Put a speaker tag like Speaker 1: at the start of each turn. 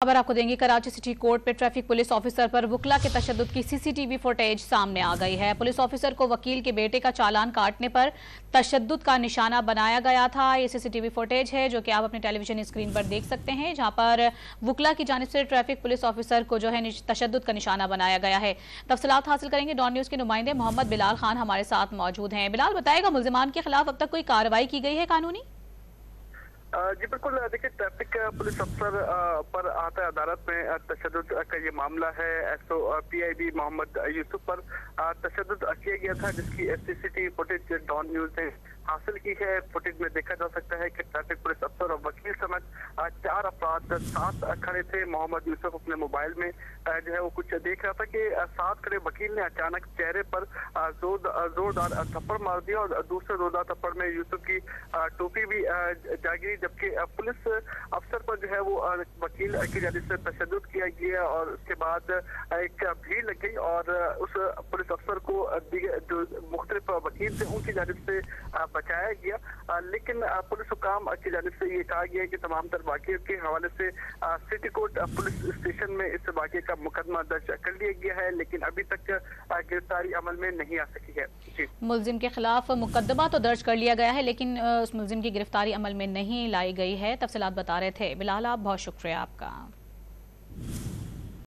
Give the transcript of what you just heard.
Speaker 1: खबर आपको देंगे। कराची सिटी कोर्ट पे ट्रैफिक पुलिस ऑफिसर पर वकला के तशद्दुद की सीसीटीवी फुटेज सामने आ गई है। पुलिस ऑफिसर को वकील के बेटे का चालान काटने पर तशद्दुद का निशाना बनाया गया था। ये सीसीटीवी फुटेज है जो कि आप अपने टेलीविजन स्क्रीन पर देख सकते हैं, जहां पर वकला की जानिब से ट्रैफिक पुलिस ऑफिसर को जो है तशद्दुद का निशाना बनाया गया है। तफसीलात हासिल करेंगे। डॉन न्यूज के नुमाइंदे मोहम्मद बिलाल खान हमारे साथ मौजूद हैं। बिलाल, बताएगा मुल्जिमान के खिलाफ अब तक कोई कार्रवाई की गई है कानूनी?
Speaker 2: जी बिल्कुल। देखिए, ट्रैफिक पुलिस अफसर पर आता है अदालत में तशद्दुद का ये मामला है। एसओ पीआईबी मोहम्मद यूसुफ पर तशद्दुद किया गया था, जिसकी सीसीटीवी फुटेज डॉन न्यूज ने हासिल की है। फुटेज में देखा जा सकता है कि ट्रैफिक पुलिस अफसर और वकील समेत 4 अफराद साथ खड़े थे। मोहम्मद यूसुफ अपने मोबाइल में जो है वो कुछ देख रहा था कि साथ खड़े वकील ने अचानक चेहरे पर जोरदार थप्पड़ मार दिया और दूसरे जोरदार थप्पड़ में यूसुफ की टोपी भी जा गिरी, जबकि पुलिस अफसर पर जो है वो वकील की जानिब से तशद्दुद किया गया और उसके बाद एक भीड़ लग गई और उस पुलिस अफसर को जो मुख्तलिफ वकील थे उनकी जानिब से बचाया गया। लेकिन पुलिस हुकाम की जानिब से ये कहा गया है कि तमाम तर वाक़े के हवाले से सिटी कोर्ट पुलिस स्टेशन में इस वाक़े का मुकदमा दर्ज कर लिया गया है, लेकिन अभी तक गिरफ्तारी अमल में नहीं आ सकी है। जी,
Speaker 1: मुल्जिम के खिलाफ मुकदमा तो दर्ज कर लिया गया है, लेकिन उस मुल्जिम की गिरफ्तारी अमल में नहीं लाई गई है। तफसीलात बता रहे थे बिलाल, आप बहुत शुक्रिया आपका।